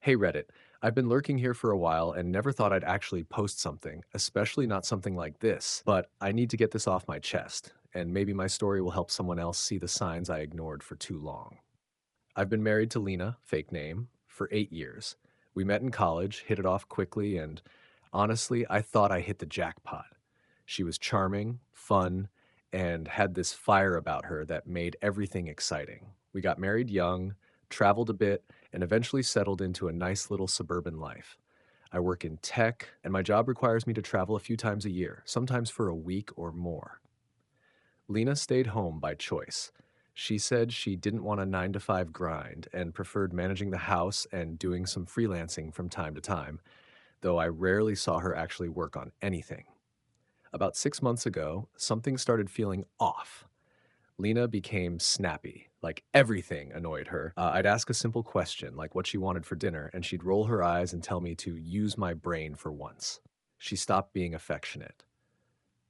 Hey Reddit, I've been lurking here for a while and never thought I'd actually post something, especially not something like this. But I need to get this off my chest, and maybe my story will help someone else see the signs I ignored for too long. I've been married to Lena, fake name, for 8 years. We met in college, hit it off quickly, and honestly, I thought I hit the jackpot. She was charming, fun, and had this fire about her that made everything exciting. We got married young, traveled a bit, and eventually settled into a nice little suburban life. I work in tech, and my job requires me to travel a few times a year, sometimes for a week or more. Lena stayed home by choice. She said she didn't want a 9 to 5 grind and preferred managing the house and doing some freelancing from time to time, though I rarely saw her actually work on anything. About 6 months ago, something started feeling off. Lena became snappy, like everything annoyed her. I'd ask a simple question, like what she wanted for dinner, and she'd roll her eyes and tell me to use my brain for once. She stopped being affectionate.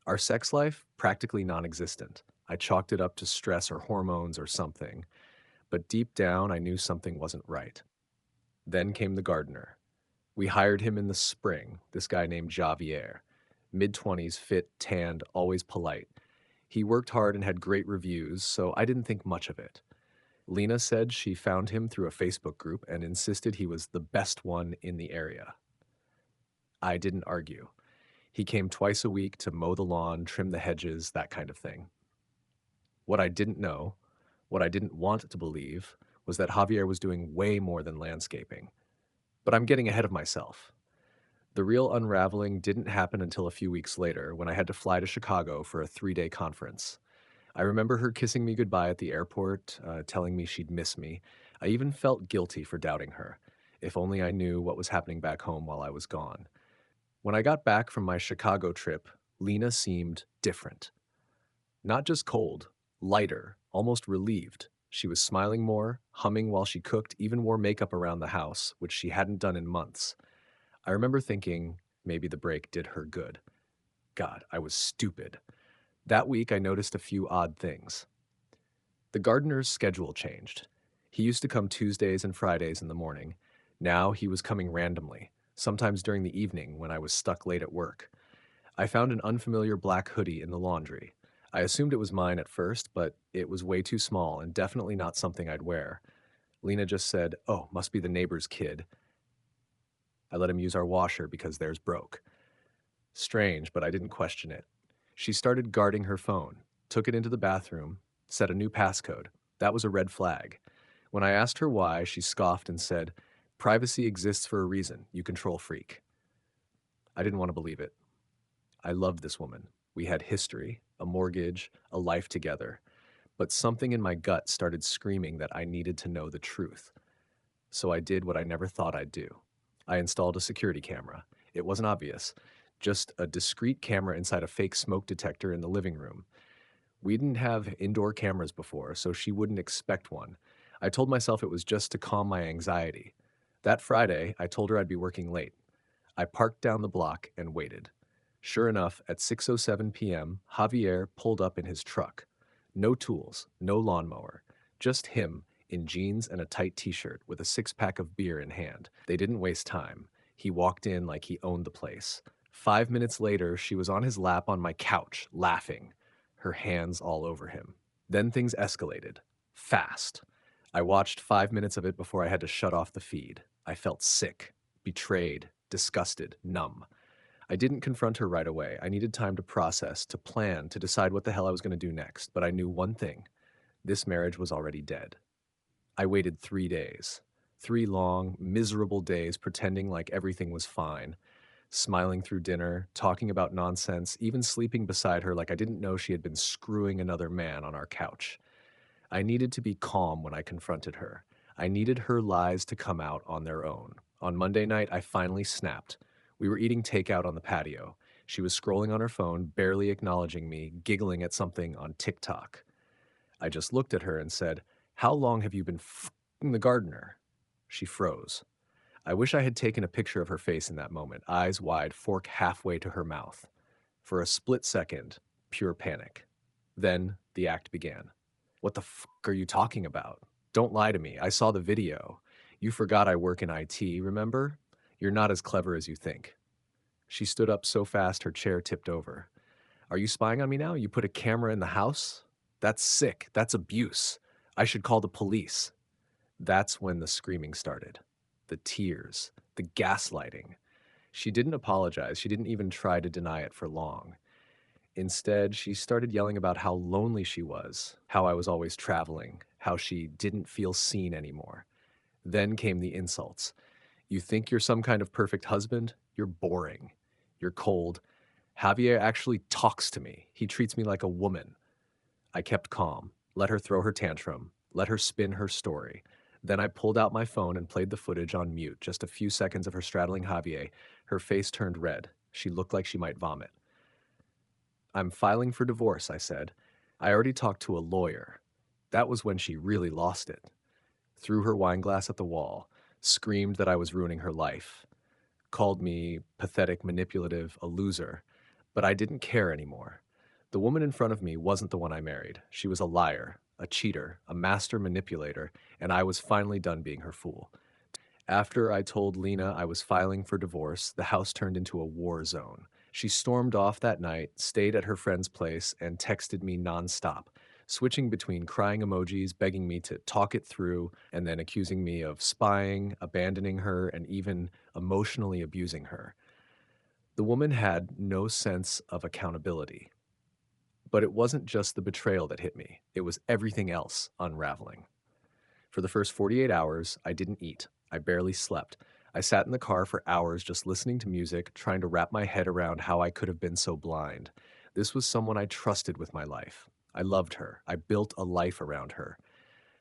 Our sex life, practically non existent. I chalked it up to stress or hormones or something, but deep down I knew something wasn't right. Then came the gardener. We hired him in the spring, this guy named Javier. Mid 20s, fit, tanned, always polite. He worked hard and had great reviews, so I didn't think much of it. Lena said she found him through a Facebook group and insisted he was the best one in the area. I didn't argue. He came twice a week to mow the lawn, trim the hedges, that kind of thing. What I didn't know, what I didn't want to believe, was that Javier was doing way more than landscaping. But I'm getting ahead of myself. The real unraveling didn't happen until a few weeks later when I had to fly to Chicago for a 3 day conference. I remember her kissing me goodbye at the airport, telling me she'd miss me. I even felt guilty for doubting her. If only I knew what was happening back home while I was gone. When I got back from my Chicago trip, Lena seemed different. Not just cold, lighter, almost relieved. She was smiling more, humming while she cooked, even wore makeup around the house, which she hadn't done in months. I remember thinking maybe the break did her good. God, I was stupid. That week, I noticed a few odd things. The gardener's schedule changed. He used to come Tuesdays and Fridays in the morning. Now he was coming randomly, sometimes during the evening when I was stuck late at work. I found an unfamiliar black hoodie in the laundry. I assumed it was mine at first, but it was way too small and definitely not something I'd wear. Lena just said, "Oh, must be the neighbor's kid." I let him use our washer because theirs broke. Strange, but I didn't question it. She started guarding her phone, took it into the bathroom, set a new passcode. That was a red flag. When I asked her why, she scoffed and said, "Privacy exists for a reason, you control freak." I didn't want to believe it. I loved this woman. We had history, a mortgage, a life together. But something in my gut started screaming that I needed to know the truth. So I did what I never thought I'd do. I installed a security camera. It wasn't obvious, just a discreet camera inside a fake smoke detector in the living room. We didn't have indoor cameras before, so she wouldn't expect one. I told myself it was just to calm my anxiety. That Friday, I told her I'd be working late. I parked down the block and waited. Sure enough, at 6:07 p.m., Javier pulled up in his truck. No tools, no lawnmower, just him in jeans and a tight t-shirt with a six-pack of beer in hand. They didn't waste time. He walked in like he owned the place. 5 minutes later, she was on his lap on my couch, laughing, her hands all over him. Then things escalated. Fast. I watched 5 minutes of it before I had to shut off the feed. I felt sick, betrayed, disgusted, numb. I didn't confront her right away. I needed time to process, to plan, to decide what the hell I was going to do next. But I knew one thing: this marriage was already dead. I waited 3 days. 3 long, miserable days pretending like everything was fine, smiling through dinner, talking about nonsense, even sleeping beside her like I didn't know she had been screwing another man on our couch. I needed to be calm when I confronted her. I needed her lies to come out on their own. On Monday night, I finally snapped. We were eating takeout on the patio. She was scrolling on her phone, barely acknowledging me, giggling at something on TikTok. I just looked at her and said, "How long have you been f***ing the gardener?" She froze. I wish I had taken a picture of her face in that moment, eyes wide, fork halfway to her mouth. For a split second, pure panic. Then the act began. "What the f*** are you talking about? Don't lie to me. I saw the video. You forgot I work in IT, remember? You're not as clever as you think. She stood up so fast her chair tipped over. Are you spying on me now? You put a camera in the house? That's sick. That's abuse. I should call the police. That's when the screaming started. The tears, the gaslighting. She didn't apologize. She didn't even try to deny it for long. Instead, she started yelling about how lonely she was, how I was always traveling, how she didn't feel seen anymore. Then came the insults. You think you're some kind of perfect husband? You're boring. You're cold. Javier actually talks to me. He treats me like a woman. I kept calm, let her throw her tantrum, let her spin her story. Then I pulled out my phone and played the footage on mute, just a few seconds of her straddling Javier. Her face turned red. She looked like she might vomit. I'm filing for divorce, I said. I already talked to a lawyer. That was when she really lost it. Threw her wine glass at the wall, screamed that I was ruining her life, called me pathetic, manipulative, a loser. But I didn't care anymore. The woman in front of me wasn't the one I married. She was a liar, a cheater, a master manipulator, and I was finally done being her fool. After I told Lena I was filing for divorce, the house turned into a war zone. She stormed off that night, stayed at her friend's place, and texted me nonstop, switching between crying emojis, begging me to talk it through, and then accusing me of spying, abandoning her, and even emotionally abusing her. The woman had no sense of accountability. But it wasn't just the betrayal that hit me, it was everything else unraveling. For the first 48 hours, I didn't eat. I barely slept. I sat in the car for hours just listening to music, trying to wrap my head around how I could have been so blind. This was someone I trusted with my life. I loved her. I built a life around her.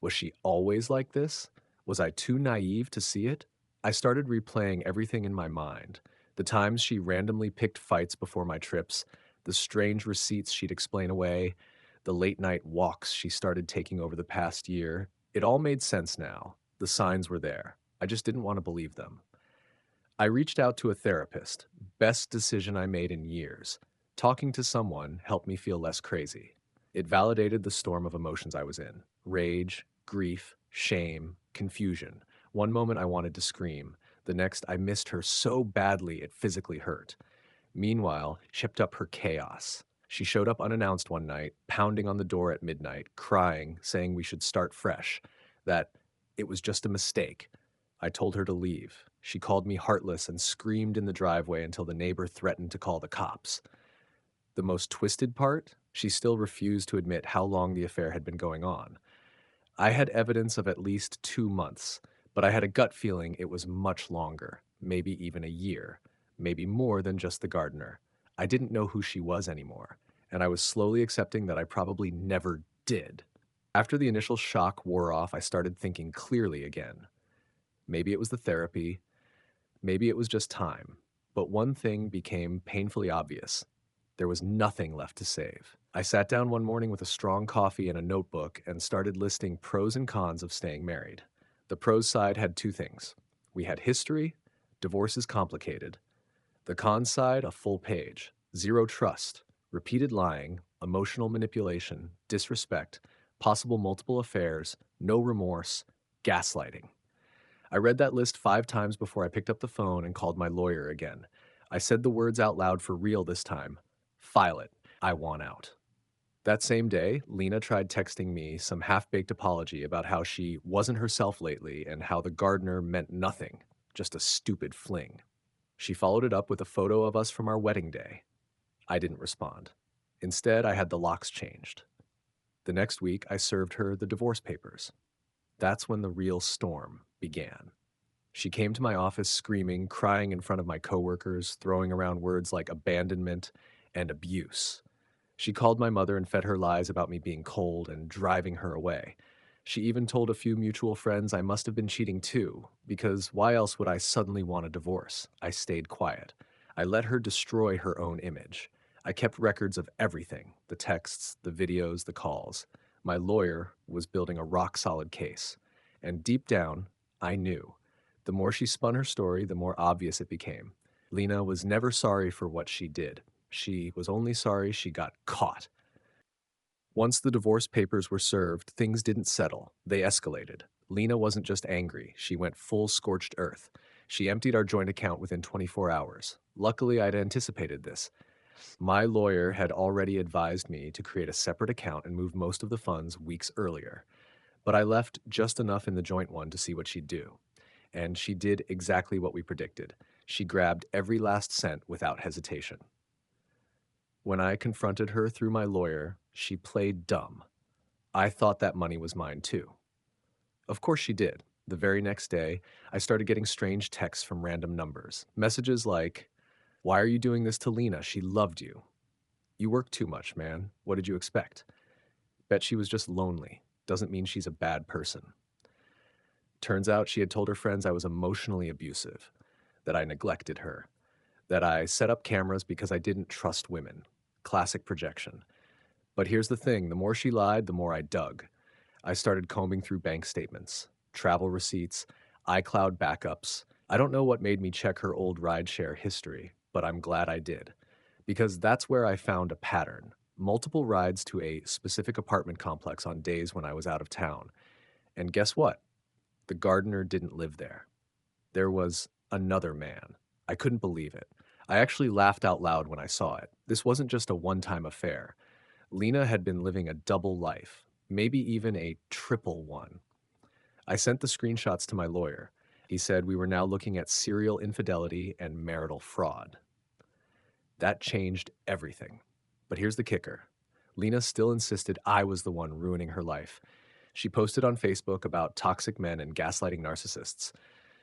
Was she always like this? Was I too naive to see it? I started replaying everything in my mind. The times she randomly picked fights before my trips, the strange receipts she'd explain away, the late night walks she started taking over the past year. It all made sense now. The signs were there. I just didn't want to believe them. I reached out to a therapist. Best decision I made in years. Talking to someone helped me feel less crazy. It validated the storm of emotions I was in: rage, grief, shame, confusion. One moment I wanted to scream. The next, I missed her so badly it physically hurt. Meanwhile, she kept up her chaos. She showed up unannounced one night, pounding on the door at midnight, crying, saying we should start fresh, that it was just a mistake. I told her to leave. She called me heartless and screamed in the driveway until the neighbor threatened to call the cops. The most twisted part? She still refused to admit how long the affair had been going on. I had evidence of at least 2 months, but I had a gut feeling it was much longer, maybe even a year, maybe more than just the gardener. I didn't know who she was anymore, and I was slowly accepting that I probably never did. After the initial shock wore off, I started thinking clearly again. Maybe it was the therapy, maybe it was just time. But one thing became painfully obvious. There was nothing left to save. I sat down one morning with a strong coffee and a notebook and started listing pros and cons of staying married. The pros side had two things. We had history, divorce is complicated. The cons side, a full page. Zero trust, repeated lying, emotional manipulation, disrespect, possible multiple affairs, no remorse, gaslighting. I read that list 5 times before I picked up the phone and called my lawyer again. I said the words out loud for real this time. File it. I want out. That same day, Lena tried texting me some half-baked apology about how she wasn't herself lately and how the gardener meant nothing, just a stupid fling. She followed it up with a photo of us from our wedding day. I didn't respond. Instead, I had the locks changed. The next week, I served her the divorce papers. That's when the real storm began. She came to my office screaming, crying in front of my coworkers, throwing around words like abandonment and abuse. She called my mother and fed her lies about me being cold and driving her away. She even told a few mutual friends I must have been cheating too, because why else would I suddenly want a divorce? I stayed quiet. I let her destroy her own image. I kept records of everything: the texts, the videos, the calls. My lawyer was building a rock solid case. And deep down, I knew. The more she spun her story, the more obvious it became. Lena was never sorry for what she did. She was only sorry she got caught. Once the divorce papers were served, things didn't settle. They escalated. Lena wasn't just angry, she went full scorched earth. She emptied our joint account within 24 hours. Luckily, I'd anticipated this. My lawyer had already advised me to create a separate account and move most of the funds weeks earlier. But I left just enough in the joint one to see what she'd do. And she did exactly what we predicted. She grabbed every last cent without hesitation. When I confronted her through my lawyer, she played dumb. I thought that money was mine too. Of course she did. The very next day, I started getting strange texts from random numbers. Messages like, "Why are you doing this to Lena? She loved you. You work too much, man. What did you expect? Bet she was just lonely. Doesn't mean she's a bad person." Turns out she had told her friends I was emotionally abusive, that I neglected her, that I set up cameras because I didn't trust women. Classic projection. But here's the thing, the more she lied, the more I dug. I started combing through bank statements, travel receipts, iCloud backups. I don't know what made me check her old rideshare history, but I'm glad I did. Because that's where I found a pattern. Multiple rides to a specific apartment complex on days when I was out of town. And guess what? The gardener didn't live there. There was another man. I couldn't believe it. I actually laughed out loud when I saw it. This wasn't just a one-time affair. Lena had been living a double life, maybe even a triple one. I sent the screenshots to my lawyer. He said we were now looking at serial infidelity and marital fraud. That changed everything. But here's the kicker. Lena still insisted I was the one ruining her life. She posted on Facebook about toxic men and gaslighting narcissists.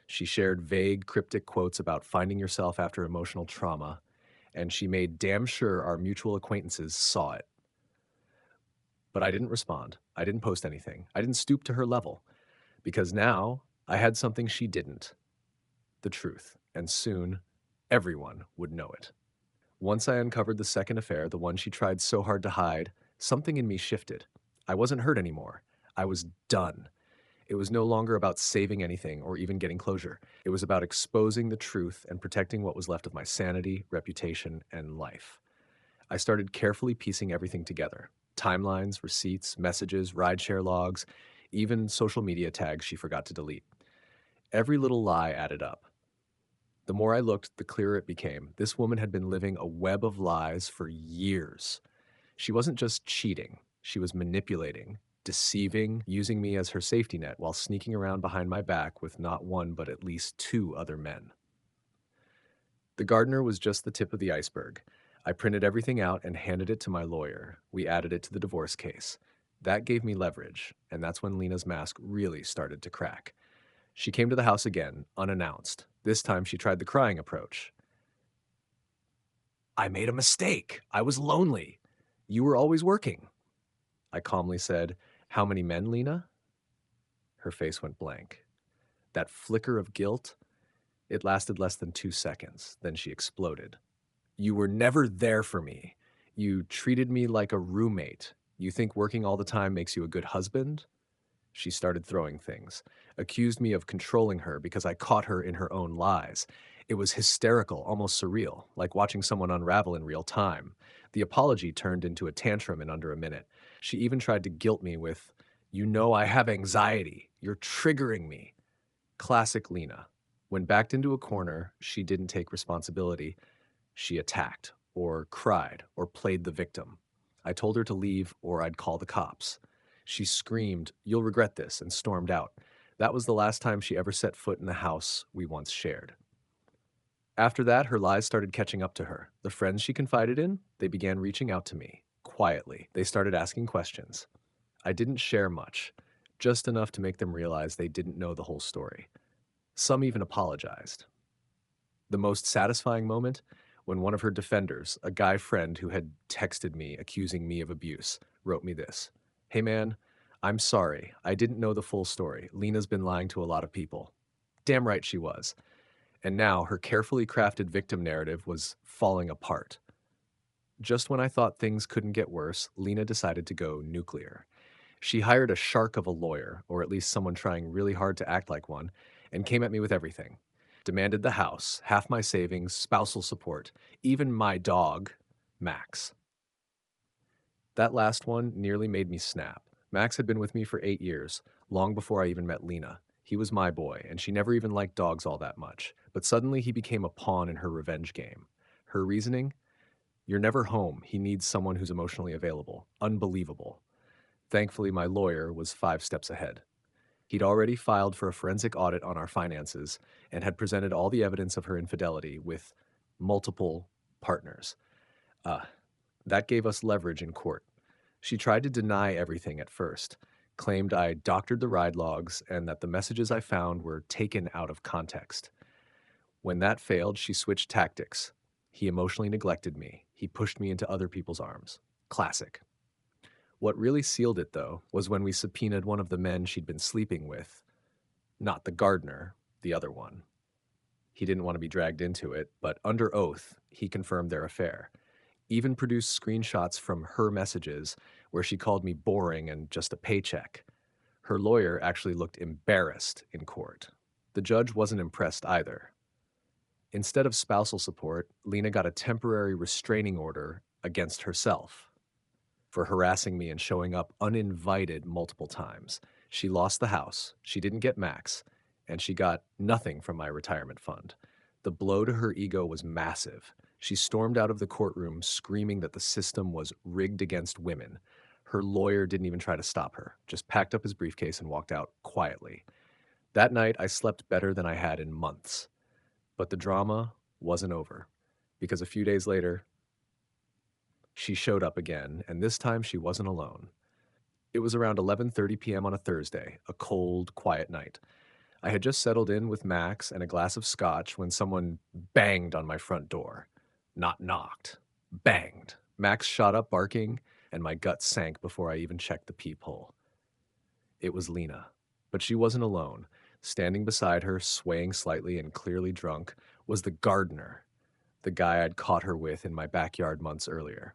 She shared vague, cryptic quotes about finding yourself after emotional trauma, and she made damn sure our mutual acquaintances saw it. But I didn't respond. I didn't post anything. I didn't stoop to her level, because now I had something she didn't, the truth, and soon everyone would know it. Once I uncovered the second affair, the one she tried so hard to hide, something in me shifted. I wasn't hurt anymore. I was done. It was no longer about saving anything or even getting closure. It was about exposing the truth and protecting what was left of my sanity, reputation, and life. I started carefully piecing everything together. Timelines, receipts, messages, rideshare logs, even social media tags she forgot to delete. Every little lie added up. The more I looked, the clearer it became. This woman had been living a web of lies for years. She wasn't just cheating, she was manipulating, deceiving, using me as her safety net while sneaking around behind my back with not one but at least two other men. The gardener was just the tip of the iceberg. I printed everything out and handed it to my lawyer. We added it to the divorce case. That gave me leverage, and that's when Lena's mask really started to crack. She came to the house again, unannounced. This time she tried the crying approach. "I made a mistake. I was lonely. You were always working." I calmly said, "How many men, Lena?" Her face went blank. That flicker of guilt, it lasted less than 2 seconds. Then she exploded. "You were never there for me. You treated me like a roommate. You think working all the time makes you a good husband?" She started throwing things, accused me of controlling her because I caught her in her own lies. It was hysterical, almost surreal, like watching someone unravel in real time. The apology turned into a tantrum in under a minute. She even tried to guilt me with, "You know I have anxiety. You're triggering me." Classic Lena. When backed into a corner, she didn't take responsibility. She attacked, or cried, or played the victim. I told her to leave or I'd call the cops. She screamed, "You'll regret this," and stormed out. That was the last time she ever set foot in the house we once shared. After that, her lies started catching up to her. The friends she confided in, they began reaching out to me, quietly. They started asking questions. I didn't share much, just enough to make them realize they didn't know the whole story. Some even apologized. The most satisfying moment? When one of her defenders, a guy friend who had texted me accusing me of abuse, wrote me this: "Hey man, I'm sorry. I didn't know the full story. Lena's been lying to a lot of people." Damn right she was. And now her carefully crafted victim narrative was falling apart. Just when I thought things couldn't get worse, Lena decided to go nuclear. She hired a shark of a lawyer, or at least someone trying really hard to act like one, and came at me with everything. Demanded the house, half my savings, spousal support, even my dog, Max. That last one nearly made me snap. Max had been with me for 8 years, long before I even met Lena. He was my boy, and she never even liked dogs all that much. But suddenly he became a pawn in her revenge game. Her reasoning? You're never home. He needs someone who's emotionally available. Unbelievable. Thankfully, my lawyer was 5 steps ahead. He'd already filed for a forensic audit on our finances and had presented all the evidence of her infidelity with multiple partners. Uh, that gave us leverage in court. She tried to deny everything at first, claimed I doctored the ride logs and that the messages I found were taken out of context. When that failed, she switched tactics. He emotionally neglected me. He pushed me into other people's arms. Classic. What really sealed it, though, was when we subpoenaed one of the men she'd been sleeping with, not the gardener, the other one. He didn't want to be dragged into it, but under oath, he confirmed their affair. Even produced screenshots from her messages where she called me boring and just a paycheck. Her lawyer actually looked embarrassed in court. The judge wasn't impressed either. Instead of spousal support, Lena got a temporary restraining order against herself for harassing me and showing up uninvited multiple times. She lost the house, she didn't get Max, and she got nothing from my retirement fund. The blow to her ego was massive. She stormed out of the courtroom screaming that the system was rigged against women. Her lawyer didn't even try to stop her, just packed up his briefcase and walked out quietly. That night, I slept better than I had in months. But the drama wasn't over, because a few days later, she showed up again, and this time she wasn't alone. It was around 11:30 p.m. on a Thursday, a cold, quiet night. I had just settled in with Max and a glass of scotch when someone banged on my front door. Not knocked, banged. Max shot up barking, and my gut sank before I even checked the peephole. It was Lena, but she wasn't alone. Standing beside her, swaying slightly and clearly drunk, was the gardener, the guy I'd caught her with in my backyard months earlier.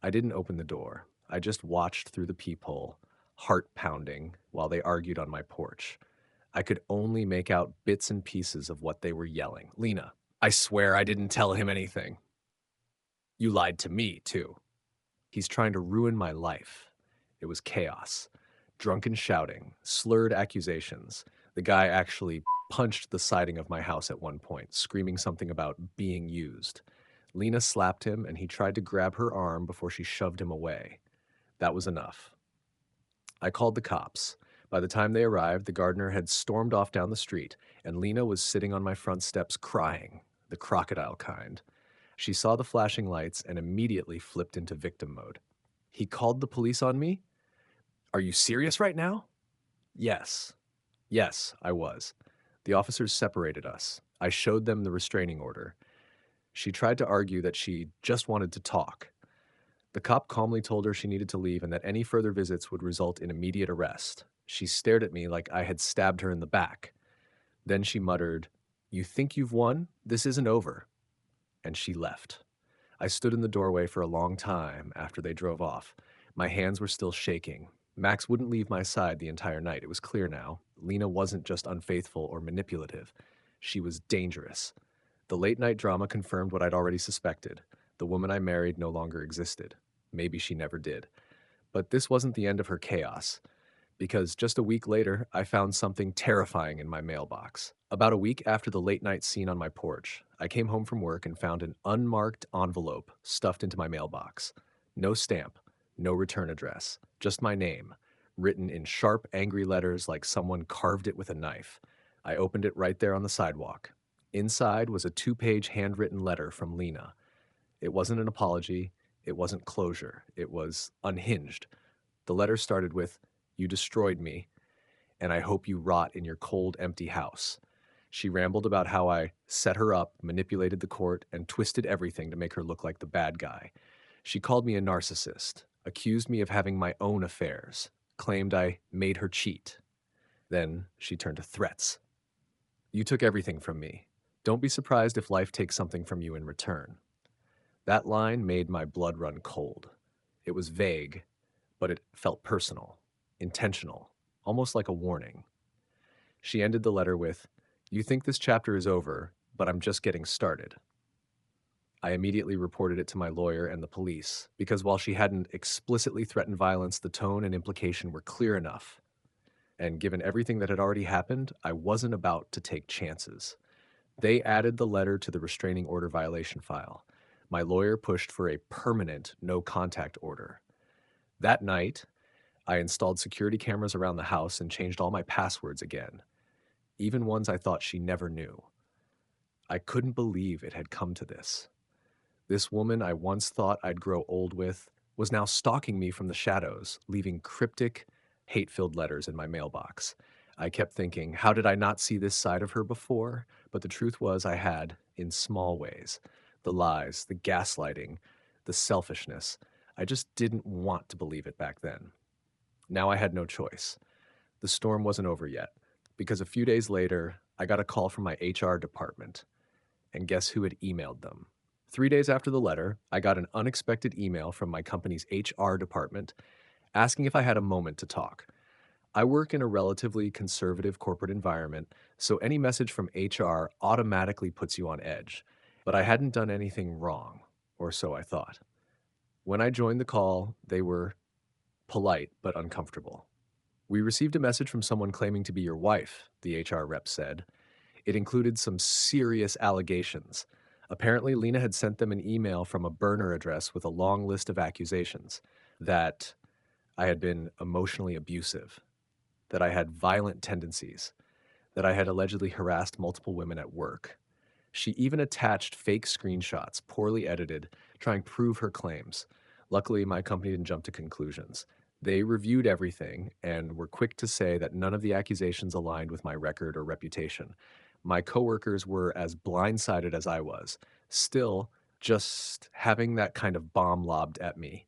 I didn't open the door. I just watched through the peephole, heart pounding, while they argued on my porch. I could only make out bits and pieces of what they were yelling. Lena, I swear I didn't tell him anything. You lied to me, too. He's trying to ruin my life. It was chaos. Drunken shouting, slurred accusations. The guy actually punched the siding of my house at one point, screaming something about being used. Lena slapped him and he tried to grab her arm before she shoved him away. That was enough. I called the cops. By the time they arrived, the gardener had stormed off down the street, and Lena was sitting on my front steps crying, the crocodile kind. She saw the flashing lights and immediately flipped into victim mode. He called the police on me? Are you serious right now? Yes. Yes, I was. The officers separated us. I showed them the restraining order. She tried to argue that she just wanted to talk. The cop calmly told her she needed to leave and that any further visits would result in immediate arrest. She stared at me like I had stabbed her in the back. Then she muttered, "You think you've won? This isn't over." And she left. I stood in the doorway for a long time after they drove off. My hands were still shaking. Max wouldn't leave my side the entire night. It was clear now. Lena wasn't just unfaithful or manipulative. She was dangerous. The late night drama confirmed what I'd already suspected. The woman I married no longer existed. Maybe she never did. But this wasn't the end of her chaos, because just a week later, I found something terrifying in my mailbox. About a week after the late night scene on my porch, I came home from work and found an unmarked envelope stuffed into my mailbox. No stamp, no return address, just my name, written in sharp, angry letters like someone carved it with a knife. I opened it right there on the sidewalk. Inside was a 2-page handwritten letter from Lena. It wasn't an apology, it wasn't closure, it was unhinged. The letter started with, "You destroyed me, and I hope you rot in your cold, empty house." She rambled about how I set her up, manipulated the court, and twisted everything to make her look like the bad guy. She called me a narcissist, accused me of having my own affairs, claimed I made her cheat. Then she turned to threats. "You took everything from me. Don't be surprised if life takes something from you in return." That line made my blood run cold. It was vague, but it felt personal, intentional, almost like a warning. She ended the letter with, "You think this chapter is over, but I'm just getting started." I immediately reported it to my lawyer and the police, because while she hadn't explicitly threatened violence, the tone and implication were clear enough. And given everything that had already happened, I wasn't about to take chances. They added the letter to the restraining order violation file. My lawyer pushed for a permanent no contact order. That night, I installed security cameras around the house and changed all my passwords again, even ones I thought she never knew. I couldn't believe it had come to this. This woman I once thought I'd grow old with was now stalking me from the shadows, leaving cryptic, hate filled letters in my mailbox. I kept thinking, how did I not see this side of her before? But the truth was, I had, in small ways. The lies, the gaslighting, the selfishness. I just didn't want to believe it back then. Now I had no choice. The storm wasn't over yet, because a few days later, I got a call from my HR department. And guess who had emailed them? 3 days after the letter, I got an unexpected email from my company's HR department asking if I had a moment to talk. I work in a relatively conservative corporate environment, so any message from HR automatically puts you on edge. But I hadn't done anything wrong, or so I thought. When I joined the call, they were polite but uncomfortable. "We received a message from someone claiming to be your wife," the HR rep said. It included some serious allegations. Apparently, Lena had sent them an email from a burner address with a long list of accusations that I had been emotionally abusive, that I had violent tendencies, that I had allegedly harassed multiple women at work. She even attached fake screenshots, poorly edited, trying to prove her claims. Luckily, my company didn't jump to conclusions. They reviewed everything and were quick to say that none of the accusations aligned with my record or reputation. My coworkers were as blindsided as I was. Still, just having that kind of bomb lobbed at me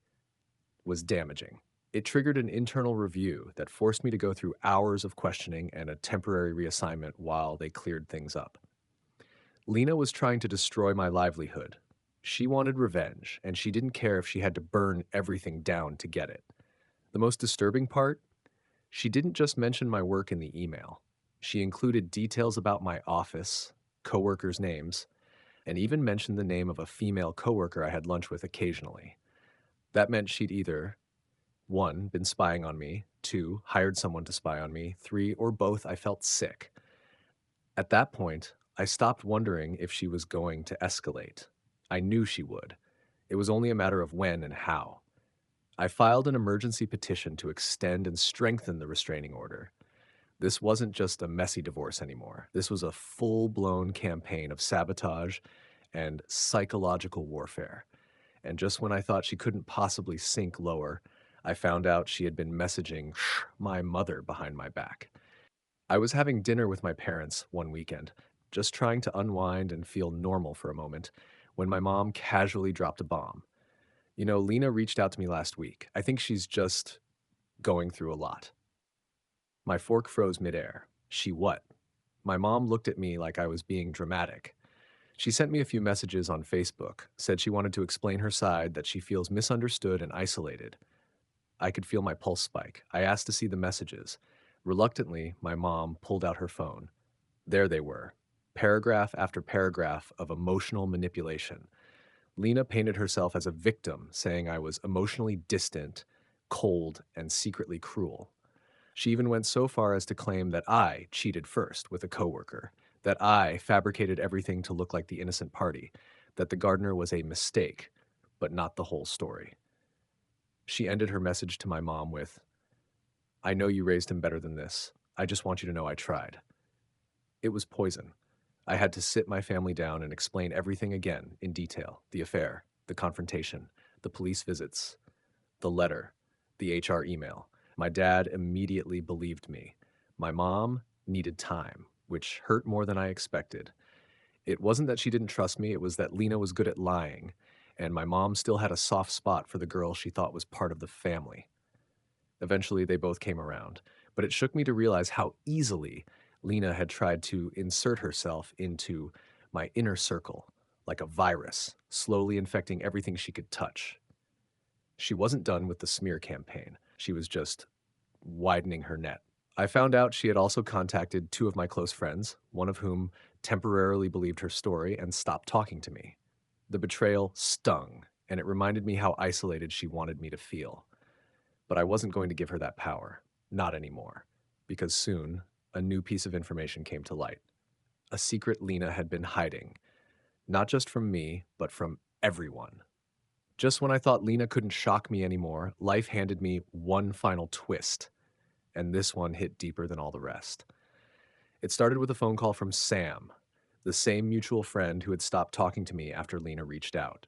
was damaging. It triggered an internal review that forced me to go through hours of questioning and a temporary reassignment while they cleared things up. Lena was trying to destroy my livelihood. She wanted revenge, and she didn't care if she had to burn everything down to get it. The most disturbing part? She didn't just mention my work in the email. She included details about my office, coworkers' names, and even mentioned the name of a female coworker I had lunch with occasionally. That meant she'd either 1, been spying on me, 2, hired someone to spy on me, 3, or both. I felt sick. At that point, I stopped wondering if she was going to escalate. I knew she would. It was only a matter of when and how. I filed an emergency petition to extend and strengthen the restraining order. This wasn't just a messy divorce anymore. This was a full-blown campaign of sabotage and psychological warfare. And just when I thought she couldn't possibly sink lower, I found out she had been messaging my mother behind my back. I was having dinner with my parents one weekend, just trying to unwind and feel normal for a moment, when my mom casually dropped a bomb. Lena reached out to me last week. I think she's just going through a lot. My fork froze midair. She what? My mom looked at me like I was being dramatic. She sent me a few messages on Facebook, said she wanted to explain her side, that she feels misunderstood and isolated. I could feel my pulse spike. I asked to see the messages. Reluctantly, my mom pulled out her phone. There they were, paragraph after paragraph of emotional manipulation. Lena painted herself as a victim, saying I was emotionally distant, cold, and secretly cruel. She even went so far as to claim that I cheated first with a coworker, that I fabricated everything to look like the innocent party, that the gardener was a mistake, but not the whole story. She ended her message to my mom with, "I know you raised him better than this. I just want you to know I tried." It was poison. I had to sit my family down and explain everything again in detail: the affair, the confrontation, the police visits, the letter, the HR email. My dad immediately believed me. My mom needed time, which hurt more than I expected. It wasn't that she didn't trust me, it was that Lena was good at lying, and my mom still had a soft spot for the girl she thought was part of the family. Eventually, they both came around, but it shook me to realize how easily Lena had tried to insert herself into my inner circle, like a virus, slowly infecting everything she could touch. She wasn't done with the smear campaign. She was just widening her net. I found out she had also contacted 2 of my close friends, one of whom temporarily believed her story and stopped talking to me. The betrayal stung, and it reminded me how isolated she wanted me to feel. But I wasn't going to give her that power. Not anymore. because soon a new piece of information came to light. A secret Lena had been hiding, not just from me, but from everyone. Just when I thought Lena couldn't shock me anymore, life handed me one final twist, and this one hit deeper than all the rest. It started with a phone call from Sam, the same mutual friend who had stopped talking to me after Lena reached out.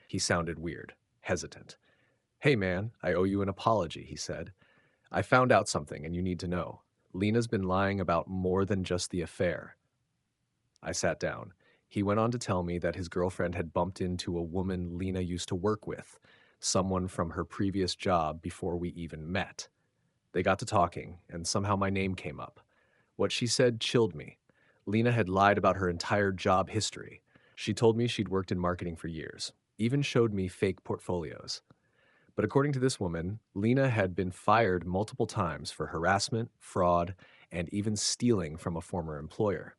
He sounded weird, hesitant. "Hey man, I owe you an apology," he said. "I found out something and you need to know. Lena's been lying about more than just the affair." I sat down. He went on to tell me that his girlfriend had bumped into a woman Lena used to work with, someone from her previous job before we even met. They got to talking, and somehow my name came up. What she said chilled me. Lena had lied about her entire job history. She told me she'd worked in marketing for years, even showed me fake portfolios. But according to this woman, Lena had been fired multiple times for harassment, fraud, and even stealing from a former employer.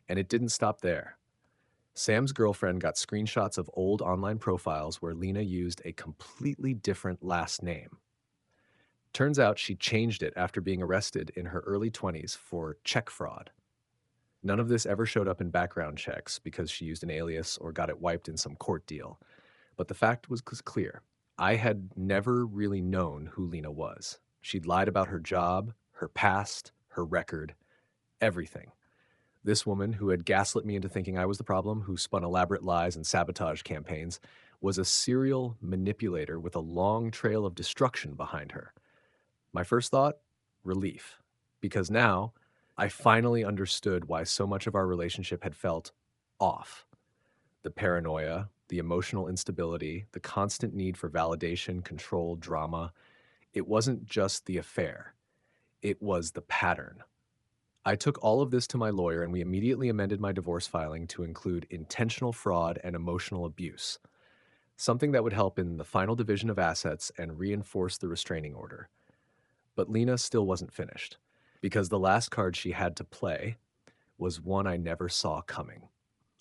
And it didn't stop there. Sam's girlfriend got screenshots of old online profiles where Lena used a completely different last name. Turns out she changed it after being arrested in her early 20s for check fraud. None of this ever showed up in background checks because she used an alias or got it wiped in some court deal. But the fact was clear. I had never really known who Lena was. She'd lied about her job, her past, her record, everything. This woman, who had gaslit me into thinking I was the problem, who spun elaborate lies and sabotage campaigns, was a serial manipulator with a long trail of destruction behind her. My first thought? Relief. Because now, I finally understood why so much of our relationship had felt off. The paranoia, the emotional instability, the constant need for validation, control, drama. It wasn't just the affair, it was the pattern. I took all of this to my lawyer and we immediately amended my divorce filing to include intentional fraud and emotional abuse, something that would help in the final division of assets and reinforce the restraining order. But Lena still wasn't finished, because the last card she had to play was one I never saw coming.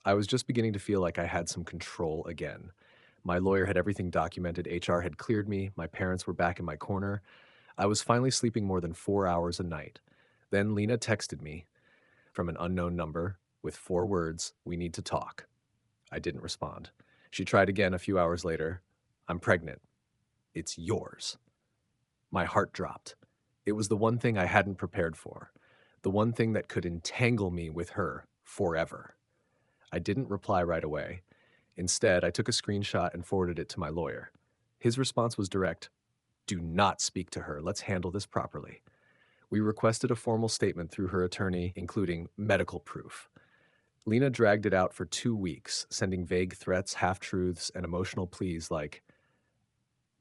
I was just beginning to feel like I had some control again. My lawyer had everything documented, HR had cleared me, my parents were back in my corner. I was finally sleeping more than 4 hours a night. Then Lena texted me from an unknown number with 4 words, "We need to talk." I didn't respond. She tried again a few hours later. "I'm pregnant. It's yours." My heart dropped. It was the one thing I hadn't prepared for, the one thing that could entangle me with her forever. I didn't reply right away. Instead, I took a screenshot and forwarded it to my lawyer. His response was direct: "Do not speak to her. Let's handle this properly." We requested a formal statement through her attorney, including medical proof. Lena dragged it out for 2 weeks, sending vague threats, half-truths, and emotional pleas like,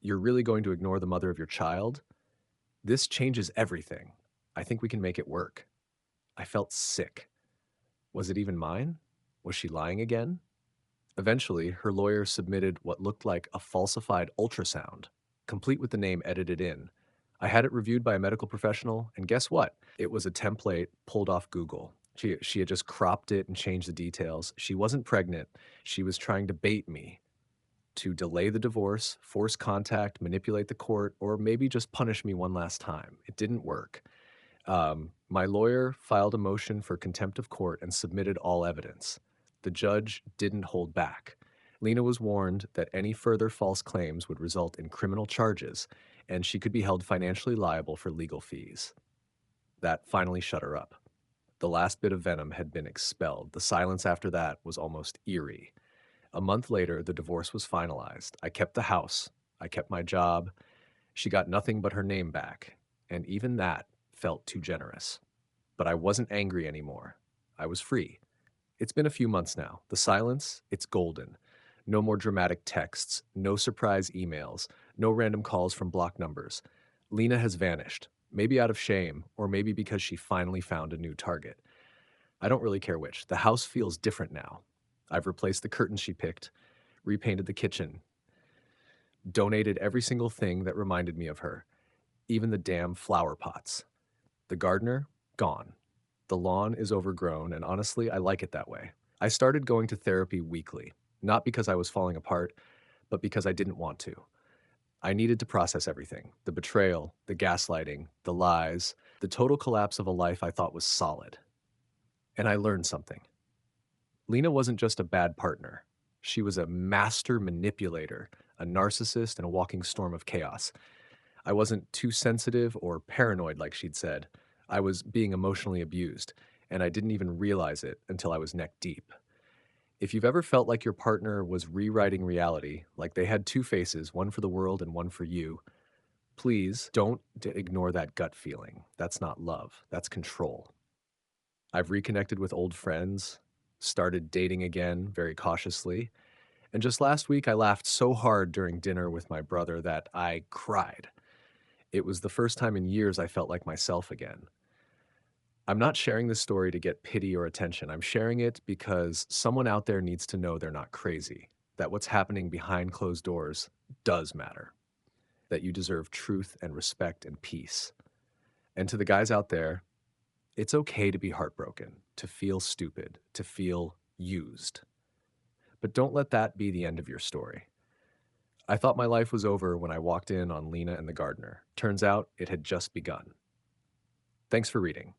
"You're really going to ignore the mother of your child? This changes everything. I think we can make it work." I felt sick. Was it even mine? Was she lying again? Eventually, her lawyer submitted what looked like a falsified ultrasound, complete with the name edited in. I had it reviewed by a medical professional, and guess what? It was a template pulled off Google. She had just cropped it and changed the details. She wasn't pregnant. She was trying to bait me to delay the divorce, force contact, manipulate the court, or maybe just punish me one last time. It didn't work. My lawyer filed a motion for contempt of court and submitted all evidence. The judge didn't hold back. Lena was warned that any further false claims would result in criminal charges, and she could be held financially liable for legal fees. That finally shut her up. The last bit of venom had been expelled. The silence after that was almost eerie. A month later, the divorce was finalized. I kept the house. I kept my job. She got nothing but her name back, and even that felt too generous. But I wasn't angry anymore. I was free. It's been a few months now. The silence, it's golden. No more dramatic texts, no surprise emails, no random calls from blocked numbers. Lena has vanished, maybe out of shame, or maybe because she finally found a new target. I don't really care which. The house feels different now. I've replaced the curtains she picked, repainted the kitchen, donated every single thing that reminded me of her, even the damn flower pots. The gardener, gone. The lawn is overgrown, and honestly, I like it that way. I started going to therapy weekly, not because I was falling apart, but because I didn't want to. I needed to process everything: the betrayal, the gaslighting, the lies. The total collapse of a life I thought was solid. And I learned something. Lena wasn't just a bad partner. She was a master manipulator, a narcissist, and a walking storm of chaos. I wasn't too sensitive or paranoid, like she'd said. I was being emotionally abused, and I didn't even realize it until I was neck deep. If you've ever felt like your partner was rewriting reality, like they had two faces, one for the world and one for you, please don't ignore that gut feeling. That's not love, that's control. I've reconnected with old friends, started dating again very cautiously, and just last week I laughed so hard during dinner with my brother that I cried. It was the first time in years I felt like myself again. I'm not sharing this story to get pity or attention. I'm sharing it because someone out there needs to know they're not crazy, that what's happening behind closed doors does matter, that you deserve truth and respect and peace. And to the guys out there, it's okay to be heartbroken, to feel stupid, to feel used. But don't let that be the end of your story. I thought my life was over when I walked in on Lena and the gardener. Turns out it had just begun. Thanks for reading.